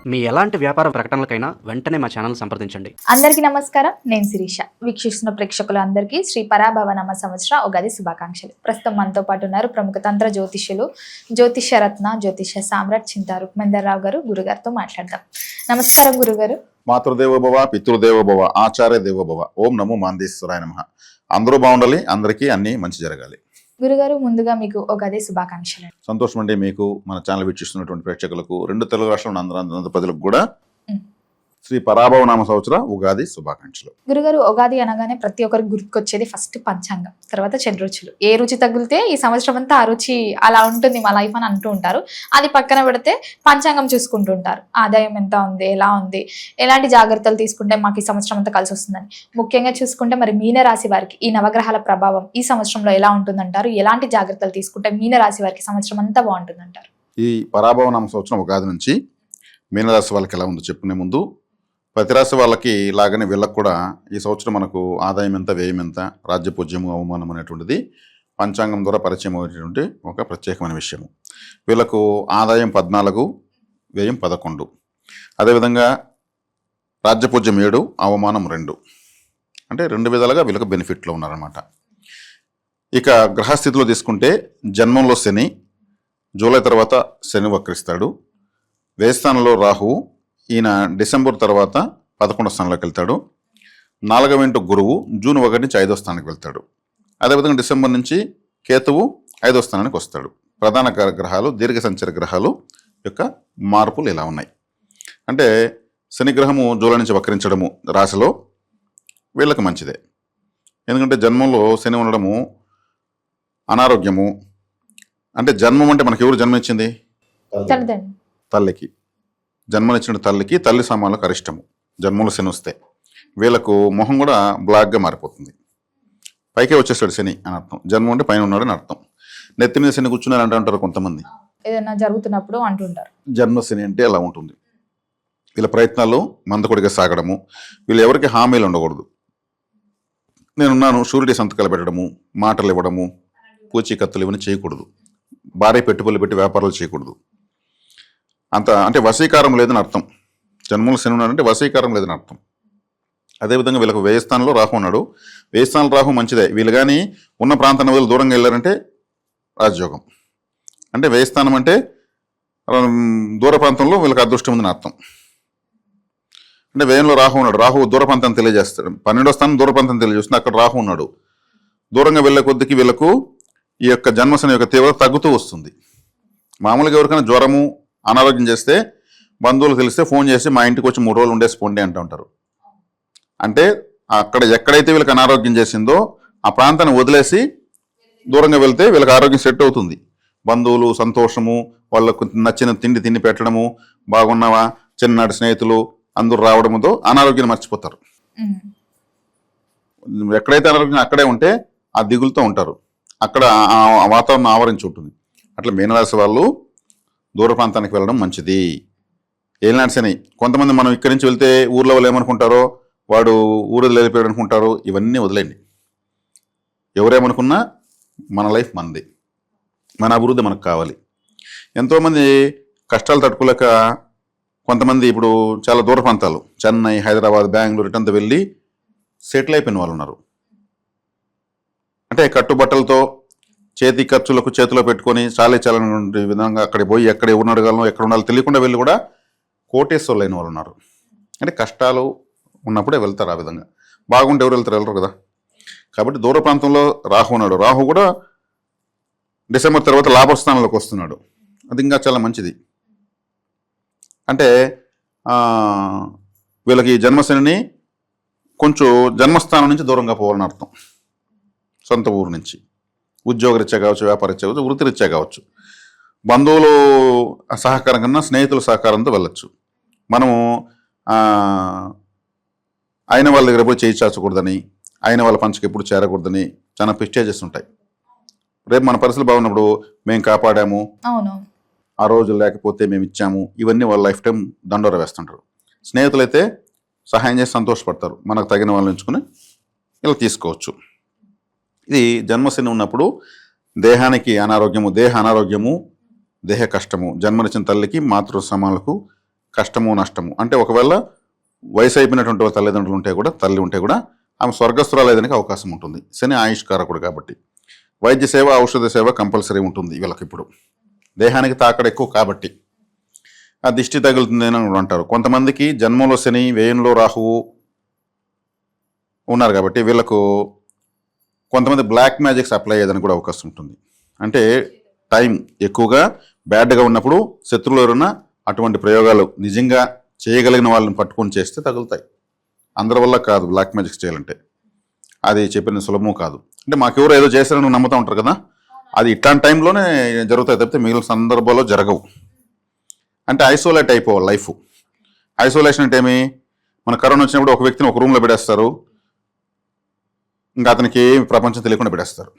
మీ ఎలాంటి వ్యాపార ప్రకటనలకైనా వెంటనే మా ఛానల్ సంప్రదించండి. అందరికీ నమస్కారం, నేను శిరీష. వీక్షిస్తున్న ప్రేక్షకులందరికీ శ్రీ పరాభవ నామ సంవత్సర ఉగాది శుభాకాంక్షలు. ప్రస్తుతం మనతో పాటు ఉన్నారు ప్రముఖ తంత్ర జ్యోతిష్యులు, జ్యోతిష్య రత్న, జ్యోతిష్య సామ్రాట్ చింతా రుక్మందర్రావు గారు. గురుగారితో మాట్లాడదాం. నమస్కారం గురుగారు. మాతృదేవోభవ, పితృదేవోభవ, ఆచార్య దేవోభవ. ఓం నమో మాందేశ్వరాయ నమః. అందరూ బాగుండాలి, అందరికీ అన్ని మంచి జరగాలి. గురుగారు, ముందుగా మీకు ఉగాది శుభాకాంక్షలు. సంతోషం అండి. మీకు మన ఛానల్ వీక్షిస్తున్నటువంటి ప్రేక్షకులకు, రెండు తెలుగు రాష్ట్రాల అందరూ ప్రజలకు కూడా శ్రీ పరాభవ నామ సంవత్సర ఉగాది శుభాకాంక్షలు. గురుగారు, ఉగాది అనగానే ప్రతి ఒక్కరికి గుర్తుకొచ్చేది ఫస్ట్ పంచాంగం, తర్వాత షడ్రుచులు. ఏ రుచి తగిలితే ఈ సంవత్సరం అంతా ఆ రుచి అలా ఉంటుంది మా లైఫ్ అని అంటూ ఉంటారు. అది పక్కన పెడితే పంచాంగం చూసుకుంటూ ఉంటారు. ఆదాయం ఎంత ఉంది, ఎలా ఉంది, ఎలాంటి జాగ్రత్తలు తీసుకుంటే మాకు ఈ సంవత్సరం అంతా కలిసి వస్తుందని. ముఖ్యంగా చూసుకుంటే మరి మీనరాశి వారికి ఈ నవగ్రహాల ప్రభావం ఈ సంవత్సరంలో ఎలా ఉంటుందంటారు? ఎలాంటి జాగ్రత్తలు తీసుకుంటే మీనరాశి వారికి సంవత్సరం అంతా బాగుంటుందంటారు? ఈ పరాభవ నామ సంవత్సరం ఉగాది నుంచి మీనరాశి వాళ్ళకి ఎలా ఉందో చెప్పుకునే ముందు, ప్రతి రాశి వాళ్ళకి లాగానే వీళ్ళకి కూడా ఈ సంవత్సరం మనకు ఆదాయం ఎంత, వ్యయం ఎంత, రాజ్యపూజ్యము, అవమానం అనేటువంటిది పంచాంగం ద్వారా పరిచయం అయ్యేటువంటి ఒక ప్రత్యేకమైన విషయము. వీళ్ళకు ఆదాయం 14, వ్యయం 11. అదేవిధంగా రాజ్యపూజ్యం 7, అవమానం 2. అంటే 2 విధాలుగా వీళ్ళకి బెనిఫిట్లో ఉన్నారన్నమాట. ఇక గ్రహస్థితిలో తీసుకుంటే జన్మంలో శని, జూలై తర్వాత శని వక్రిస్తాడు. వ్యయస్థానంలో రాహువు, ఈయన డిసెంబర్ తర్వాత 11వ స్థానంలోకి వెళ్తాడు. 4వ ఇంటి గురువు జూన్ 1 నుంచి 5వ స్థానానికి వెళ్తాడు. అదేవిధంగా డిసెంబర్ నుంచి కేతువు 5వ స్థానానికి వస్తాడు. ప్రధాన గ్రహాలు, దీర్ఘ సంచార గ్రహాలు యొక్క మార్పులు ఇలా ఉన్నాయి. అంటే శని గ్రహము జూలై నుంచి వక్రించడము రాశిలో వీళ్ళకి మంచిదే. ఎందుకంటే జన్మంలో శని ఉండడము అనారోగ్యము. అంటే జన్మం అంటే మనకి ఎవరు జన్మించింది? తల్లికి. జన్మనిచ్చిన తల్లికి తల్లి సమానులకు అరిష్టము జన్మలో శని వస్తే. వీళ్ళకు మొహం కూడా బ్లాక్గా మారిపోతుంది. పైకే వచ్చేస్తాడు శని అని అర్థం. జన్మ అంటే పైన ఉన్నాడు అని అర్థం. నెత్తి మీద శని కూర్చున్నారు అంటే అంటారు కొంతమంది, ఏదైనా జరుగుతున్నప్పుడు అంటుంటారు. జన్మ శని అంటే అలా ఉంటుంది. వీళ్ళ ప్రయత్నాలు మందకొడిగా సాగడము. వీళ్ళు ఎవరికి హామీలు ఉండకూడదు. నేనున్నాను షూరిటీ సంతకాలు పెట్టడము, మాటలు ఇవ్వడము, పూచీకత్తులు ఇవన్నీ చేయకూడదు. భారీ పెట్టుబడులు పెట్టి వ్యాపారాలు చేయకూడదు. అంత అంటే వశీకారం లేదని అర్థం. జన్మలు శని ఉన్నాడంటే వశీకారం లేదని అర్థం. అదేవిధంగా వీళ్ళకు వ్యయస్థానంలో రాహు ఉన్నాడు. వ్యయస్థానంలో రాహు మంచిదే. వీళ్ళు కానీ ఉన్న ప్రాంతాన్ని వీళ్ళు దూరంగా వెళ్ళారంటే రాజయోగం. అంటే వ్యయస్థానం అంటే దూర ప్రాంతంలో వీళ్ళకి అదృష్టం ఉందని అర్థం. అంటే వ్యయంలో రాహు ఉన్నాడు. రాహు దూర ప్రాంతాన్ని తెలియజేస్తాడు. 12వ స్థానం దూర ప్రాంతాన్ని తెలియజేస్తుంది. అక్కడ రాహు ఉన్నాడు. దూరంగా వెళ్ళే కొద్దికి వీళ్ళకు ఈ యొక్క జన్మశని యొక్క తీవ్రత తగ్గుతూ వస్తుంది. మామూలుగా ఎవరికైనా జ్వరము, అనారోగ్యం చేస్తే బంధువులు తెలిస్తే ఫోన్ చేసి మా ఇంటికి వచ్చి 3 రోజులు ఉండేసి పోండి అంటూ ఉంటారు. అంటే అక్కడ ఎక్కడైతే వీళ్ళకి అనారోగ్యం చేసిందో ఆ ప్రాంతాన్ని వదిలేసి దూరంగా వెళ్తే వీళ్ళకి ఆరోగ్యం సెట్ అవుతుంది. బంధువులు సంతోషము, వాళ్ళకు నచ్చిన తిండి తిండి పెట్టడము, బాగున్నావా, చిన్ననాటి స్నేహితులు అందరూ రావడంతో అనారోగ్యాన్ని మర్చిపోతారు. ఎక్కడైతే అనారోగ్యం అక్కడే ఉంటే ఆ దిగులుతో ఉంటారు. అక్కడ ఆ వాతావరణం ఆవరించి ఉంటుంది. అట్లా మీనరాశి వాళ్ళు దూర ప్రాంతానికి వెళ్ళడం మంచిది. ఏలినాటి శని, కొంతమంది మనం ఇక్కడి నుంచి వెళ్తే ఊర్లో వాళ్ళు ఏమనుకుంటారో, వాడు ఊరు వెళ్ళిపోయాడు అనుకుంటారు. ఇవన్నీ వదిలేండి. ఎవరేమనుకున్నా మన లైఫ్ మనది, మన అభివృద్ధి మనకు కావాలి. ఎంతోమంది కష్టాలు తట్టుకోలేక కొంతమంది ఇప్పుడు చాలా దూర ప్రాంతాలు, చెన్నై, హైదరాబాద్, బెంగళూరు ఇటంతా వెళ్ళి సెటిల్ అయిపోయిన వాళ్ళు ఉన్నారు. అంటే కట్టుబట్టలతో చేతి ఖర్చులకు చేతిలో పెట్టుకొని చాలని విధంగా అక్కడ పోయి ఎక్కడ ఎవరు అడగాలను, ఎక్కడ ఉండాలో తెలియకుండా వెళ్ళి కూడా కోటేశ్వర్లు అయిన వాళ్ళు ఉన్నారు. అంటే కష్టాలు ఉన్నప్పుడే వెళ్తారు. ఆ విధంగా బాగుంటే ఎవరు వెళ్తారు? వెళ్ళరు కదా. కాబట్టి దూర ప్రాంతంలో రాహు ఉన్నాడు. రాహు కూడా డిసెంబర్ తర్వాత లాభస్థానంలోకి వస్తున్నాడు. అది ఇంకా చాలా మంచిది. అంటే వీళ్ళకి జన్మశని కొంచెం జన్మస్థానం నుంచి దూరంగా పోవాలని అర్థం. సొంత ఊరు నుంచి ఉద్యోగరీత్యా కావచ్చు, వ్యాపారరీత్యా కావచ్చు, వృత్తిరీత్యా కావచ్చు. బంధువులు సహకారం కన్నా స్నేహితుల సహకారంతో వెళ్ళచ్చు. మనము అయిన వాళ్ళ దగ్గర పోయి చేయి చాచకూడదని, అయిన వాళ్ళ పంచకి ఎప్పుడు చేరకూడదని చాలా ప్రిస్టేజెస్ ఉంటాయి. రేపు మన పరిస్థితులు బాగున్నప్పుడు మేము కాపాడాము, ఆ రోజు లేకపోతే మేము ఇచ్చాము, ఇవన్నీ వాళ్ళ లైఫ్ టైం దండోర వేస్తుంటారు. స్నేహితులైతే సహాయం చేసి సంతోషపడతారు. మనకు తగిన వాళ్ళని ఎంచుకుని ఇలా తీసుకోవచ్చు. ఇది జన్మశని ఉన్నప్పుడు దేహానికి అనారోగ్యము, దేహ అనారోగ్యము, దేహ కష్టము, జన్మనిచ్చిన తల్లికి మాతృ సమానులకు కష్టము నష్టము. అంటే ఒకవేళ వయసు అయిపోయినటువంటి తల్లిదండ్రులు ఉంటే కూడా, తల్లి ఉంటే కూడా ఆమె స్వర్గస్థురాలేదానికి అవకాశం ఉంటుంది. శని ఆయుష్కారకుడు కాబట్టి. వైద్య సేవ, ఔషధ సేవ కంపల్సరీ ఉంటుంది వీళ్ళకి. ఇప్పుడు దేహానికి తాకడ ఎక్కువ కాబట్టి ఆ దిష్టి తగులుతుంది అని అంటారు. కొంతమందికి జన్మంలో శని, వ్యయంలో రాహువు ఉన్నారు కాబట్టి వీళ్ళకు కొంతమంది బ్లాక్ మ్యాజిక్స్ అప్లై అయ్యేదానికి కూడా అవకాశం ఉంటుంది. అంటే టైం ఎక్కువగా బ్యాడ్గా ఉన్నప్పుడు శత్రువులు ఎవరున్నా అటువంటి ప్రయోగాలు నిజంగా చేయగలిగిన వాళ్ళని పట్టుకొని చేస్తే తగులుతాయి. అందరి వల్ల కాదు బ్లాక్ మ్యాజిక్స్ చేయాలంటే, అది చెప్పిన సులభము కాదు. అంటే మాకెవరో ఏదో చేశారని నమ్ముతూ ఉంటారు కదా, అది ఇట్లాంటి టైంలోనే జరుగుతాయి తప్పితే మిగిలిన సందర్భాల్లో జరగవు. అంటే ఐసోలేట్ అయిపోవాలి లైఫ్. ఐసోలేషన్ అంటే ఏమి, మన కరోనా వచ్చినప్పుడు ఒక వ్యక్తిని ఒక రూమ్లో పెట్టేస్తారు, ఇంకా అతనికి ఏమి ప్రపంచం తెలియకుండా పెట్టేస్తారు.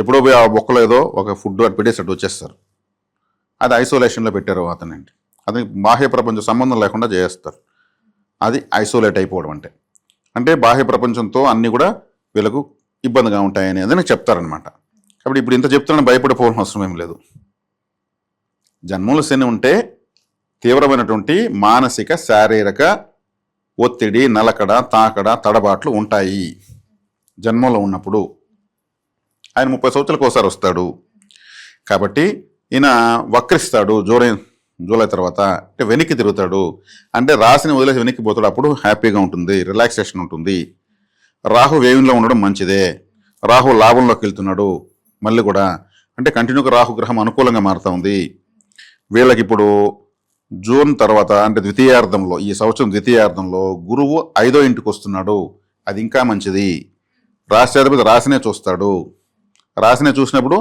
ఎప్పుడో పోయి ఆ బొక్కలో ఏదో ఒక ఫుడ్ అటు పెట్టేసి వచ్చేస్తారు. అది ఐసోలేషన్లో పెట్టారు అతనండి. అతనికి బాహ్య ప్రపంచం సంబంధం లేకుండా చేస్తారు. అది ఐసోలేట్ అయిపోవడం అంటే. అంటే బాహ్య ప్రపంచంతో అన్నీ కూడా వీళ్ళకు ఇబ్బందిగా ఉంటాయని అది నాకు చెప్తారనమాట. కాబట్టి ఇప్పుడు ఇంత చెప్తున్నా భయపడిపోవడం అవసరం ఏం లేదు. జన్మల శని ఉంటే తీవ్రమైనటువంటి మానసిక, శారీరక ఒత్తిడి, నలకడ, తాకడ, తడబాట్లు ఉంటాయి జన్మంలో ఉన్నప్పుడు. ఆయన 30 సంవత్సరాలకు ఒకసారి వస్తాడు కాబట్టి ఈయన వక్రిస్తాడు జూలై తర్వాత. అంటే వెనక్కి తిరుగుతాడు, అంటే రాశిని వదిలేసి వెనక్కి పోతాడు. అప్పుడు హ్యాపీగా ఉంటుంది, రిలాక్సేషన్ ఉంటుంది. రాహు వ్యయంలో ఉండడం మంచిదే. రాహు లాభంలోకి వెళ్తున్నాడు మళ్ళీ కూడా. అంటే కంటిన్యూగా రాహు గ్రహం అనుకూలంగా మారుతూ ఉంది వీళ్ళకి. ఇప్పుడు జూన్ తర్వాత అంటే ద్వితీయార్థంలో, ఈ సంవత్సరం ద్వితీయార్థంలో గురువు 5వ ఇంటికి వస్తున్నాడు. అది ఇంకా మంచిది. రాశ్యాధిపతి రాశినే చూస్తాడు. రాశినే చూసినప్పుడు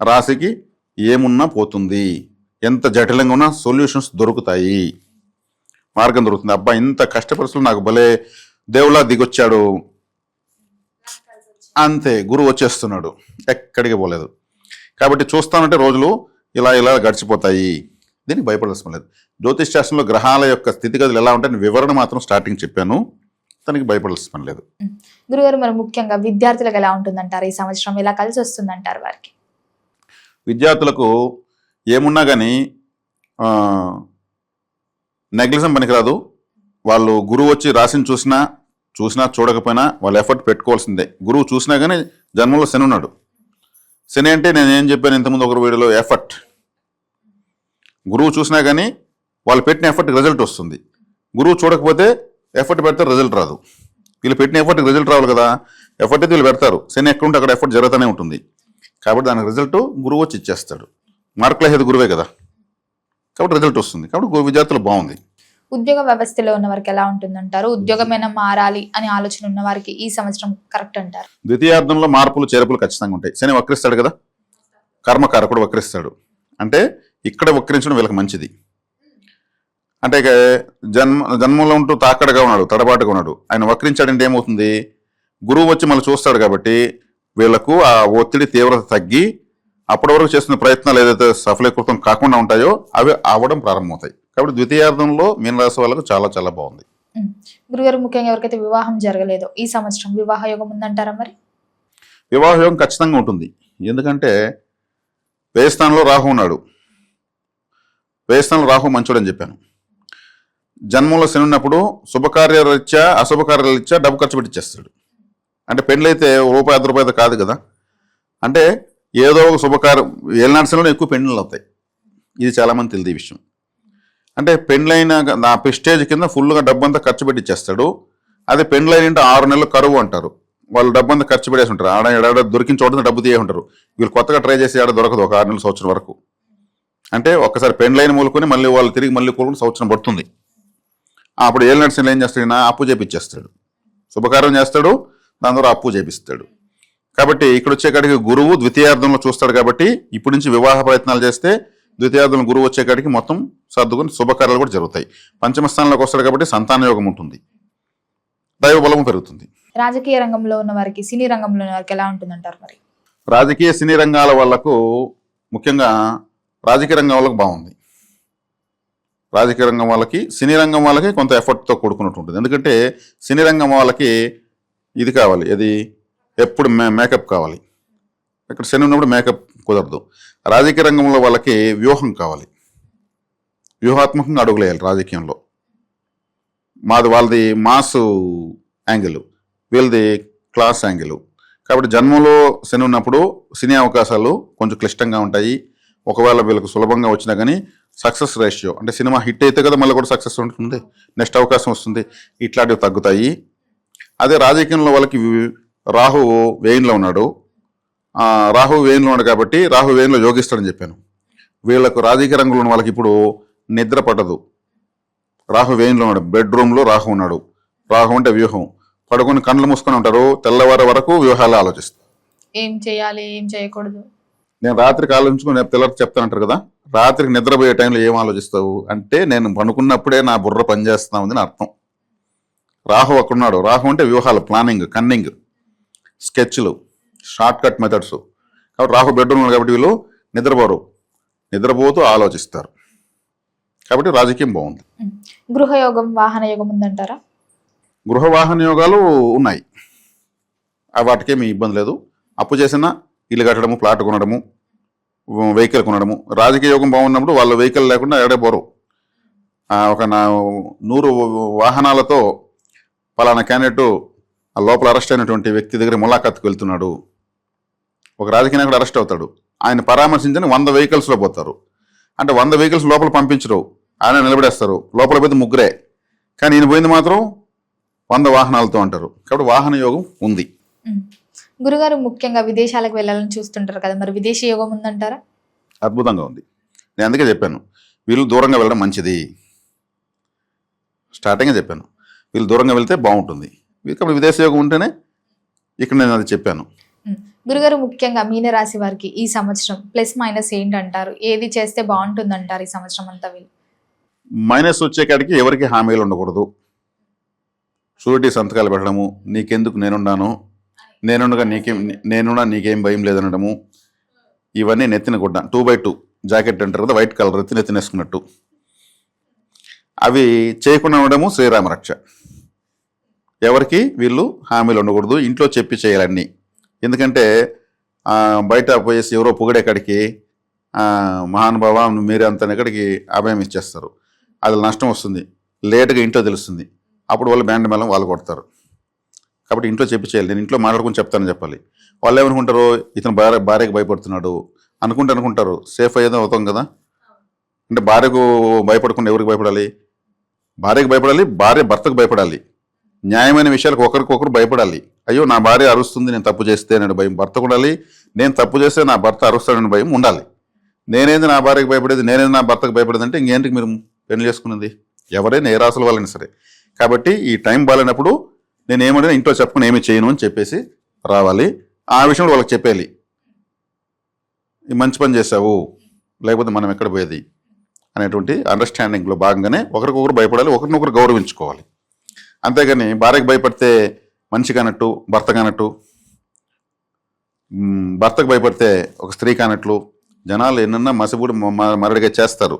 రాశికి ఏమున్నా పోతుంది, ఎంత జటిలంగా ఉన్నా సొల్యూషన్స్ దొరుకుతాయి, మార్గం దొరుకుతుంది. అబ్బా ఇంత కష్టపరుస్తులు నాకు భలే దేవుళ్ళ దిగొచ్చాడు, అంతే గురువు వచ్చేస్తున్నాడు, ఎక్కడికి పోలేదు. కాబట్టి చూస్తానంటే రోజులు ఇలా ఇలా గడిచిపోతాయి. దీనికి భయపడాల్సిన లేదు. జ్యోతిష్ శాస్త్రంలో గ్రహాల యొక్క స్థితిగతులు ఎలా ఉంటాయని వివరణ మాత్రం స్టార్టింగ్ చెప్పాను, దానికి భయపడాల్సిన పని లేదు. గురుగారు, మరి ముఖ్యంగా విద్యార్థులకు ఎలా ఉంటుందంటారు? ఈ సంవత్సరం ఎలా కలిసి వస్తుందంటారు వారికి? విద్యార్థులకు ఏమున్నా కానీ నెగ్లిజం పనికిరాదు. వాళ్ళు గురువు వచ్చి రాసిని చూసినా చూడకపోయినా వాళ్ళు ఎఫర్ట్ పెట్టుకోవాల్సిందే. గురువు చూసినా కానీ జన్మంలో శని ఉన్నాడు. శని అంటే నేను ఏం చెప్పాను ఇంతకుముందు ఒక వీడియోలో, ఎఫర్ట్. గురువు చూసినా కానీ వాళ్ళు పెట్టిన ఎఫర్ట్కి రిజల్ట్ వస్తుంది. గురువు చూడకపోతే ఎఫర్ట్ పెడితే రిజల్ట్ రాదు. వీళ్ళు పెట్టిన ఎఫర్ట్కి రిజల్ట్ రావాలి కదా, ఎఫర్ట్ అయితే వీళ్ళు పెడతారు. శని ఎక్కడ ఉంటే అక్కడ ఎఫర్ట్ జరుగుతూనే ఉంటుంది. కాబట్టి దానికి రిజల్ట్ గురువు వచ్చి ఇచ్చేస్తాడు. మార్కులు అయితే గురువే కదా, కాబట్టి రిజల్ట్ వస్తుంది. కాబట్టి విద్యార్థులు బాగుంది. ఉద్యోగ వ్యవస్థలో ఉన్న వారికి ఎలా ఉంటుందంటారు? ఉద్యోగమైనా మారాలి అనే ఆలోచన ఉన్న వారికి ఈ సంవత్సరం కరెక్ట్ అంటారు? ద్వితీయార్థంలో మార్పులు చేర్పులు ఖచ్చితంగా ఉంటాయి. శని వక్రిస్తాడు కదా, కర్మకారకుడు వక్రిస్తాడు. అంటే ఇక్కడ వక్రించడం వీళ్ళకి మంచిది. అంటే జన్మంలో ఉంటూ తాకడగా ఉన్నాడు, తడబాటుగా ఉన్నాడు, ఆయన వక్రించాడంటే ఏమవుతుంది, గురువు వచ్చి మళ్ళీ చూస్తాడు. కాబట్టి వీళ్లకు ఆ ఒత్తిడి తీవ్రత తగ్గి అప్పటి వరకు చేస్తున్న ప్రయత్నాలు ఏదైతే సఫలీకృతం కాకుండా ఉంటాయో అవి అవ్వడం ప్రారంభమవుతాయి. కాబట్టి ద్వితీయార్థంలో మీనరాశి వాళ్ళకు చాలా చాలా బాగుంది. గురుగారు, ముఖ్యంగా ఎవరికైతే వివాహం జరగలేదో ఈ సంవత్సరం వివాహ యోగం ఉందంటారా? మరి వివాహ యోగం ఖచ్చితంగా ఉంటుంది. ఎందుకంటే వ్యయస్థానంలో రాహు ఉన్నాడు. వ్యయస్థానంలో రాహు మంచోడు అని చెప్పాను. జన్మంలో శని ఉన్నప్పుడు శుభకార్యరీత్యా అశుభకార్యరీత్యా డబ్బు ఖర్చు పెట్టిచ్చేస్తాడు. అంటే పెండ్లైతే రూపాయి 10 రూపాయలు కాదు కదా, అంటే ఏదో ఒక శుభకార్యం ఏళ్ళనాటి శనిలో ఎక్కువ పెండ్లు అవుతాయి. ఇది చాలామంది తెలియదు ఈ విషయం. అంటే పెండ్లైన నా ప్రెస్టేజ్ కింద ఫుల్గా డబ్బు అంతా ఖర్చు పెట్టిచ్చేస్తాడు. అదే పెండ్లైన 6 నెలలు కరువు అంటారు. వాళ్ళు డబ్బు అంతా ఖర్చు పెట్టేసి ఉంటారు. ఆడ దొరికిన చోట డబ్బు తీయ ఉంటారు. వీళ్ళు కొత్తగా ట్రై చేసి ఆడ దొరకదు ఒక 6 నెలల సంవత్సరం వరకు. అంటే ఒక్కసారి పెండ్లైన మూలుకొని మళ్ళీ వాళ్ళు తిరిగి మళ్ళీ కోలుకుని సంవత్సరం పడుతుంది. అప్పుడు ఏళ్ళనాటి శనిలో ఏం చేస్తాడు, అప్పు చేపిచ్చేస్తాడు. శుభకార్యం చేస్తాడు, దాని ద్వారా అప్పు చేపిస్తాడు. కాబట్టి ఇక్కడ వచ్చేకాడికి గురువు ద్వితీయార్థంలో చూస్తాడు. కాబట్టి ఇప్పటి నుంచి వివాహ ప్రయత్నాలు చేస్తే ద్వితీయార్థంలో గురువు వచ్చేకాడికి మొత్తం సర్దుకొని శుభకార్యాలు కూడా జరుగుతాయి. పంచమ స్థానంలోకి వస్తాడు కాబట్టి సంతాన యోగం ఉంటుంది, దైవ బలము పెరుగుతుంది. రాజకీయ రంగంలో ఉన్న వారికి, సినీ రంగంలో ఉన్న వారికి ఎలా ఉంటుందంటారు? మరి రాజకీయ సినీ రంగాల వాళ్ళకు, ముఖ్యంగా రాజకీయ రంగం వాళ్ళకు బాగుంది. రాజకీయ రంగం వాళ్ళకి, సినీ రంగం వాళ్ళకి కొంత ఎఫర్ట్తో కూడుకున్నట్టు ఉంటుంది. ఎందుకంటే సినీ రంగం వాళ్ళకి ఇది కావాలి, ఇది ఎప్పుడు మేకప్ కావాలి. ఇక్కడ శని ఉన్నప్పుడు మేకప్ కుదరదు. రాజకీయ రంగంలో వాళ్ళకి వ్యూహం కావాలి. వ్యూహాత్మకంగా అడుగులేయాలి రాజకీయంలో. వాళ్ళది మాస్ యాంగిల్, వీళ్ళది క్లాస్ యాంగిల్. కాబట్టి జన్మలో శని ఉన్నప్పుడు సినీ అవకాశాలు కొంచెం క్లిష్టంగా ఉంటాయి. ఒకవేళ వీళ్ళకి సులభంగా వచ్చినా కానీ సక్సెస్ రేషియో, అంటే సినిమా హిట్ అయితే కదా మళ్ళీ కూడా సక్సెస్ ఉంటుంది, నెక్స్ట్ అవకాశం వస్తుంది, ఇట్లాంటివి తగ్గుతాయి. అదే రాజకీయంలో వాళ్ళకి రాహు వేయిన్లో ఉన్నాడు. రాహు వేయిన్లో ఉన్నాడు కాబట్టి రాహు వేయిన్లో యోగిస్తాడని చెప్పాను. వీళ్ళకు రాజకీయ రంగంలో ఉన్న వాళ్ళకి ఇప్పుడు నిద్ర పట్టదు. రాహు వేయిన్లో ఉన్నాడు, బెడ్రూమ్లో రాహు ఉన్నాడు. రాహు అంటే వ్యూహం. పడుకొని కళ్ళు మూసుకొని ఉంటారు, తెల్లవారి వరకు వ్యూహాలు ఆలోచిస్తారు. ఏం చేయాలి, ఏం చేయకూడదు. నేను రాత్రికి ఆలోచించుకుని పిల్లలకు చెప్తానంటారు కదా, రాత్రికి నిద్రపోయే టైంలో ఏం ఆలోచిస్తావు అంటే, నేను పనుకున్నప్పుడే నా బుర్ర పనిచేస్తా ఉందని అర్థం. రాహు అక్కడున్నాడు. రాహు అంటే వ్యూహాలు, ప్లానింగ్, కన్నింగ్, స్కెచ్లు, షార్ట్ కట్ మెథడ్స్. కాబట్టి రాహు బెడ్రూమ్ ఉన్నాడు కాబట్టి వీళ్ళు నిద్రపోతూ ఆలోచిస్తారు. కాబట్టి రాజకీయం బాగుంది. గృహయోగం, వాహన యోగం ఉందంటారా? గృహ వాహన యోగాలు ఉన్నాయి, వాటికేమీ ఇబ్బంది లేదు. అప్పు చేసినా ఇల్లు కట్టడము, ప్లాట్ కొనడము, వెహికల్ కొనడము. రాజకీయ యోగం బాగున్నప్పుడు వాళ్ళు వెహికల్ లేకుండా ఎడే పోరు. ఒక 100 వాహనాలతో పలానా క్యాండిడేట్ లోపల అరెస్ట్ అయినటువంటి వ్యక్తి దగ్గర ములాఖాత్కి వెళ్తున్నాడు, ఒక రాజకీయ నాయకుడు అరెస్ట్ అవుతాడు, ఆయన పరామర్శించని 100 వెహికల్స్లో పోతారు. అంటే 100 వెహికల్స్ లోపల పంపించరు, ఆయన నిలబడేస్తారు. లోపల పోతే ముగ్గురే, కానీ ఈయన పోయింది మాత్రం 100 వాహనాలతో అంటారు. కాబట్టి వాహన యోగం ఉంది. గురుగారు ముఖ్యంగా విదేశాలకు వెళ్ళాలని చూస్తుంటారు కదా, మరి విదేశీ యోగం ఉందంటారా? అద్భుతంగా ఉంది. నేను అందుకే చెప్పాను వీళ్ళు దూరంగా వెళ్ళడం మంచిది. స్టార్టింగే చెప్పాను వీళ్ళు దూరంగా వెళ్తే బాగుంటుంది. కాబట్టి విదేశీ యోగం ఉంటేనే ఇక్కడ నేను అది చెప్పాను. గురుగారు ముఖ్యంగా మీనరాశి వారికి ఈ సంవత్సరం ప్లస్ మైనస్ ఏంటంటారు? ఏది చేస్తే బాగుంటుంది అంటారు ఈ సంవత్సరం అంతా? వీళ్ళు మైనస్ వచ్చేకాడికి ఎవరికి హామీలు ఉండకూడదు. షూరిటీ సంతకాలు పెట్టడము, నీకెందుకు నేనుండాను, నేనున్నా నీకేం భయం లేదనడము, ఇవన్నీ నెత్తిన గుడ్డ 2x2 జాకెట్ అంటారు కదా, వైట్ కలర్ నెత్తినేసుకున్నట్టు, అవి చేయకుండా ఉండడము శ్రీరామ రక్ష. ఎవరికి వీళ్ళు హామీలు ఉండకూడదు. ఇంట్లో చెప్పి చేయాలన్నీ. ఎందుకంటే బయట పోయేసి ఎవరో పొగిడే కాడికి మహానుభావ మీరే అంత ఎక్కడికి అభయం ఇచ్చేస్తారు. అది నష్టం వస్తుంది. లేటుగా ఇంట్లో తెలుస్తుంది, అప్పుడు వాళ్ళు బ్యాండ్ మేళం వాళ్ళు కొడతారు. కాబట్టి ఇంట్లో చెప్పి చేయాలి. నేను ఇంట్లో మాట్లాడుకుని చెప్తానని చెప్పాలి. వాళ్ళు ఏమనుకుంటారు, ఇతను భార్యకు భయపడుతున్నాడు అనుకుంటారు. సేఫ్ అయ్యేదో అవుతాం కదా. అంటే భార్యకు భయపడకుండా ఎవరికి భయపడాలి? భార్యకు భయపడాలి, భార్య భర్తకు భయపడాలి. న్యాయమైన విషయాలకు ఒకరికొకరు భయపడాలి. అయ్యో నా భార్య అరుస్తుంది, నేను తప్పు చేస్తే అనే భయం భర్తకు ఉండాలి. నేను తప్పు చేస్తే నా భర్త అరుస్తాడనే భయం ఉండాలి. నేనేది నా భార్యకు భయపడేది, నేనేది నా భర్తకు భయపడేది అంటే ఇంకేంటికి మీరు పెళ్లి చేసుకున్నది? ఎవరైనా ఏ రాసుల వాళ్ళైనా సరే. కాబట్టి ఈ టైం బాగాలేనప్పుడు నేను ఏమంటే ఇంట్లో చెప్పుకుని ఏమి చేయను అని చెప్పేసి రావాలి. ఆ విషయంలో వాళ్ళకి చెప్పేయాలి, ఈ మంచి పని చేసావు, లేకపోతే మనం ఎక్కడ పోయేది అనేటువంటి అండర్స్టాండింగ్లో భాగంగానే ఒకరికొకరు భయపడాలి, ఒకరినొకరు గౌరవించుకోవాలి. అంతేగాని భార్యకు భయపడితే మనిషి కానట్టు, భర్త కానట్టు, భర్తకు భయపడితే ఒక స్త్రీ కానట్లు జనాలు ఎన్నన్నా మసిబూడి మరడిగా చేస్తారు.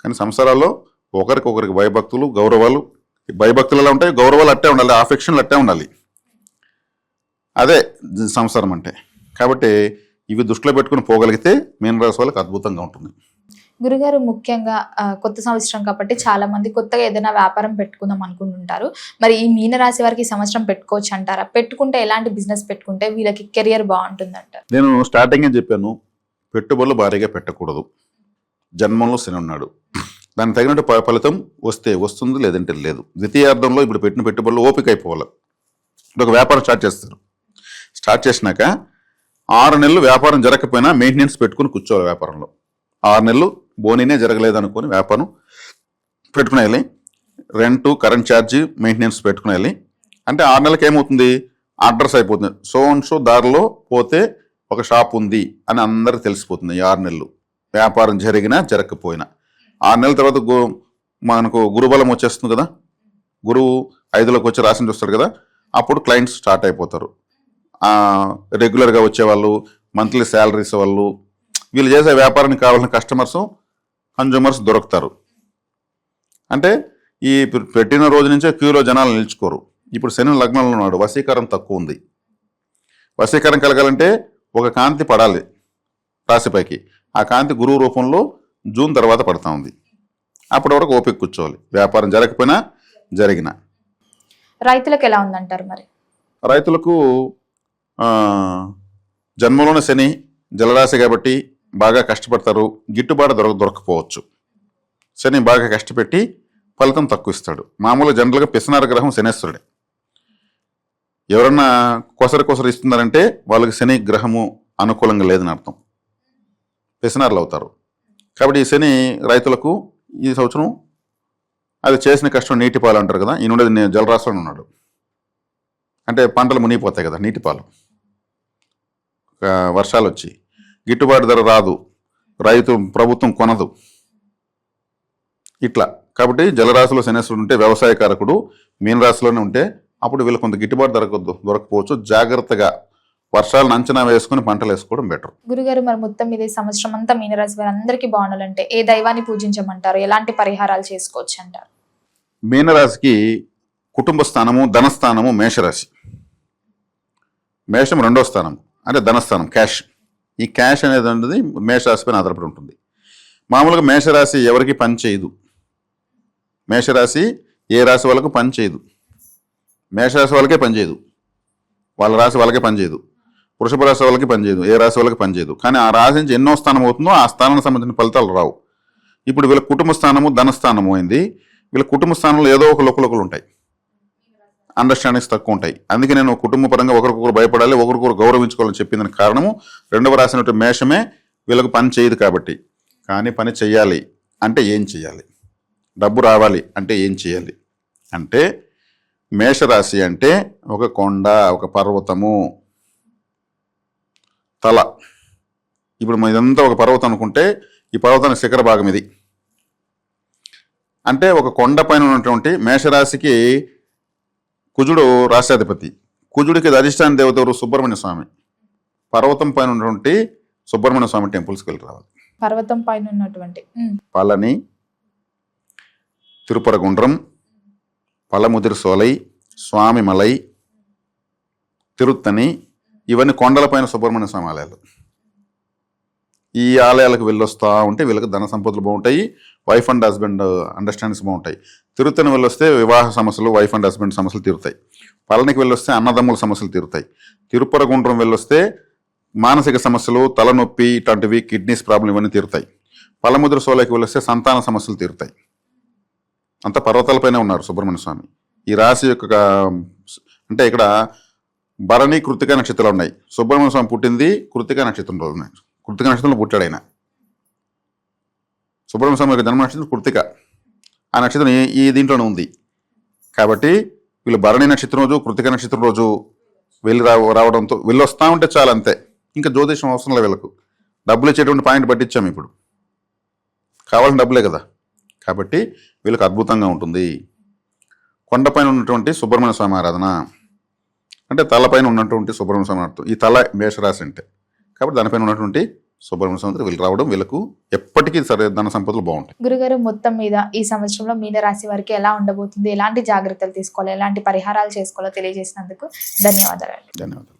కానీ సంసారాల్లో ఒకరికొకరికి భయభక్తులు, గౌరవాలు, భయభక్తులు ఎలా ఉంటాయి, గౌరవాలు అట్టే ఉండాలి, ఆఫెక్షన్లు అట్టే ఉండాలి. అదే సంసారం అంటే. కాబట్టి ఇవి దృష్టిలో పెట్టుకుని పోగలిగితే మీనరాశి వాళ్ళకి అద్భుతంగా ఉంటుంది. గురుగారు ముఖ్యంగా కొత్త సంవత్సరం కాబట్టి చాలా మంది కొత్తగా ఏదైనా వ్యాపారం పెట్టుకుందాం అనుకుంటుంటారు. మరి ఈ మీనరాశి వారికి ఈ సంవత్సరం పెట్టుకోవచ్చు అంటారా? పెట్టుకుంటే ఎలాంటి బిజినెస్ పెట్టుకుంటే వీళ్ళకి కెరియర్ బాగుంటుంది అంటారు? నేను స్టార్టింగే చెప్పాను, పెట్టుబడులు భారీగా పెట్టకూడదు. జన్మంలో శని ఉన్నాడు, దానికి తగినట్టు ఫలితం వస్తే వస్తుంది, లేదంటే లేదు. ద్వితీయార్థంలో ఇప్పుడు పెట్టిన పెట్టుబడులు ఓపిక అయిపోవాలి. ఇప్పుడు ఒక వ్యాపారం స్టార్ట్ చేసినాక 6 నెలలు వ్యాపారం జరగకపోయినా మెయింటెనెన్స్ పెట్టుకుని కూర్చోవాలి. వ్యాపారంలో 6 నెలలు బోనీనే జరగలేదు అనుకుని వ్యాపారం పెట్టుకునేయాలి. రెంటు, కరెంట్ ఛార్జీ, మెయింటెనెన్స్ పెట్టుకునేయాలి. అంటే 6 నెలలకు ఏమవుతుంది, అడ్రస్ అయిపోతుంది. సో దారిలో పోతే ఒక షాప్ ఉంది అని అందరికి తెలిసిపోతుంది. ఈ 6 నెలలు వ్యాపారం జరిగినా జరగకపోయినా. 6 నెలల తర్వాత మనకు గురుబలం వచ్చేస్తుంది కదా, గురువు 5లోకి వచ్చి రాశిని చూస్తాడు కదా, అప్పుడు క్లయింట్స్ స్టార్ట్ అయిపోతారు. రెగ్యులర్గా వచ్చేవాళ్ళు, మంత్లీ శాలరీస్ వాళ్ళు, వీళ్ళు చేసే వ్యాపారానికి కావాల్సిన కన్జ్యూమర్స్ దొరుకుతారు. అంటే ఈ పెట్టిన రోజు నుంచే క్యూలో జనాలు నిలుచుకోరు. ఇప్పుడు శని లగ్నంలో ఉన్నాడు, వశీకరం తక్కువ ఉంది. వశీకరం కలగాలంటే ఒక కాంతి పడాలి రాశిపైకి. ఆ కాంతి గురువు రూపంలో జూన్ తర్వాత పడతా ఉంది. అప్పటి వరకు ఓపిక కూర్చోవాలి. వ్యాపారం జరగకపోయినా జరిగిన. రైతులకు ఎలా ఉందంటారు మరి? రైతులకు జన్మలోని శని జలరాశి కాబట్టి బాగా కష్టపడతారు, గిట్టుబాటు దొరకపోవచ్చు. శని బాగా కష్టపెట్టి ఫలితం తక్కువ ఇస్తాడు. మామూలుగా జనరల్గా పిసనార గ్రహం శనేశ్వరుడే. ఎవరన్నా కొసరు ఇస్తున్నారంటే వాళ్ళకి శని గ్రహము అనుకూలంగా లేదని అర్థం, పిసనార్లు అవుతారు. కాబట్టి ఈ శని రైతులకు ఈ సంవత్సరం అది చేసిన కష్టం నీటి పాలు అంటారు కదా, ఈ నుండి జలరాశిలో ఉన్నాడు అంటే పంటలు మునిగిపోతాయి కదా, నీటి పాలు. వర్షాలు వచ్చి గిట్టుబాటు ధర రాదు, ప్రభుత్వం కొనదు, ఇట్లా. కాబట్టి జలరాశిలో శనేశ్వరుడు ఉంటే వ్యవసాయకారకుడు మీనరాశిలోనే ఉంటే అప్పుడు వీళ్ళు కొంత గిట్టుబాటు దొరకపోవచ్చు. జాగ్రత్తగా వర్షాలను అంచనా వేసుకుని పంటలు వేసుకోవడం బెటర్. గురుగారు, మరి మొత్తం మీద ఈ సంవత్సరం అంతా మీనరాశి వారు అందరికీ బాగుండాలంటే ఏ దైవాన్ని పూజించమంటారు, ఎలాంటి పరిహారాలు చేసుకోవచ్చు అంటారు? మీనరాశికి కుటుంబ స్థానము, ధనస్థానము మేషరాశి. మేషం 2వ స్థానం అంటే ధనస్థానం, క్యాష్. ఈ క్యాష్ అనేది మేషరాశి పైన ఆధారపడి ఉంటుంది. మామూలుగా మేషరాశి ఎవరికి పని చేయదు. మేషరాశి ఏ రాశి వాళ్ళకు పని చేయదు. మేషరాశి వాళ్ళకే పనిచేయదు, వాళ్ళ రాశి వాళ్ళకే పనిచేయదు. వృషభ రాశి వాళ్ళకి పనిచేయదు, ఏ రాశి వాళ్ళకి పనిచేయదు. కానీ ఆ రాశి నుంచి ఎన్నో స్థానం అవుతుందో ఆ స్థానానికి సంబంధించిన ఫలితాలు రావు. ఇప్పుడు వీళ్ళ కుటుంబ స్థానము ధనస్థానము అయింది. వీళ్ళ కుటుంబ స్థానంలో ఏదో ఒక లోకులు ఉంటాయి, అండర్స్టాండింగ్స్ తక్కువ ఉంటాయి. అందుకే నేను కుటుంబ పరంగా ఒకరికొకరు భయపడాలి, ఒకరికొకరు గౌరవించుకోవాలని చెప్పిందని కారణము 2వ రాశి అయినటువంటి మేషమే వీళ్ళకి పని చేయదు కాబట్టి. కానీ పని చెయ్యాలి అంటే ఏం చేయాలి, డబ్బు రావాలి అంటే ఏం చేయాలి అంటే, మేషరాశి అంటే ఒక కొండ, ఒక పర్వతము, తల. ఇప్పుడు ఇదంతా ఒక పర్వతం అనుకుంటే ఈ పర్వతానికి శిఖర భాగం ఇది. అంటే ఒక కొండ పైన ఉన్నటువంటి మేషరాశికి కుజుడు రాష్ట్రాధిపతి. కుజుడికి అధిష్టాన దేవత ఎవరు? సుబ్రహ్మణ్య స్వామి. పర్వతం పైన ఉన్నటువంటి సుబ్రహ్మణ్య స్వామి టెంపుల్స్కి వెళ్ళి రావాలి. పర్వతం పైన ఉన్నటువంటి పళని, తిరుపరగుండ్రం, పలముదిరి సోలై, స్వామిమలై, తిరుత్తని, ఇవన్నీ కొండలపైన సుబ్రహ్మణ్య స్వామి ఆలయాలు. ఈ ఆలయాలకు వెళ్ళొస్తా ఉంటే వీళ్ళకి ధన సంపదలు బాగుంటాయి, వైఫ్ అండ్ హస్బెండ్ అండర్స్టాండింగ్స్ బాగుంటాయి. తిరుత్తని వెళ్ళొస్తే వివాహ సమస్యలు, వైఫ్ అండ్ హస్బెండ్ సమస్యలు తీరుతాయి. పళనికి వెళ్ళొస్తే అన్నదమ్ముల సమస్యలు తీరుతాయి. తిరుపరగుండ్రం వెళ్ళొస్తే మానసిక సమస్యలు, తలనొప్పి, ఇట్లాంటివి, కిడ్నీస్ ప్రాబ్లం ఇవన్నీ తీరుతాయి. పలముద్ర సోలైకి వెళ్ళొస్తే సంతాన సమస్యలు తీరుతాయి. అంత పర్వతాలపైన ఉన్నారు సుబ్రహ్మణ్య స్వామి. ఈ రాశి యొక్క అంటే ఇక్కడ భరణి, కృతిక నక్షత్రాలు ఉన్నాయి. సుబ్రహ్మణ్య స్వామి పుట్టింది కృతిక నక్షత్రం రోజున. కృతిక నక్షత్రంలో పుట్టాడు ఆయన. సుబ్రహ్మణ్య స్వామి యొక్క జన్మ నక్షత్రం కృతిక. ఆ నక్షత్రం ఈ దీంట్లోనే ఉంది. కాబట్టి వీళ్ళు భరణి నక్షత్రం రోజు, కృతిక నక్షత్రం రోజు వెళ్ళి రావడంతో వెళ్ళొస్తా ఉంటే చాలా, అంతే. ఇంకా జ్యోతిషం అవసరం లేదు వీళ్ళకు. డబ్బులు ఇచ్చేటువంటి పాయింట్ పట్టించాం ఇప్పుడు, కావాల్సిన డబ్బులే కదా. కాబట్టి వీళ్ళకి అద్భుతంగా ఉంటుంది. కొండపైన ఉన్నటువంటి సుబ్రహ్మణ్య స్వామి ఆరాధన అంటే తలపైన ఉన్నటువంటి సుబ్రహ్మణ్య స్వామి అర్థం. ఈ తల మేషరాశి అంటే, కాబట్టి దానిపైన ఉన్నటువంటి సుబ్రహ్మణ్య స్వామి వీళ్ళు రావడం వీళ్ళకు ఎప్పటికీ సరే ధన సంపదలు బాగుంటాయి. గురుగారు, మొత్తం మీద ఈ సంవత్సరంలో మీనరాశి వారికి ఎలా ఉండబోతుంది, ఎలాంటి జాగ్రత్తలు తీసుకోవాలి, ఎలాంటి పరిహారాలు చేసుకోవాలో తెలియజేసినందుకు ధన్యవాదాలు. ధన్యవాదాలు.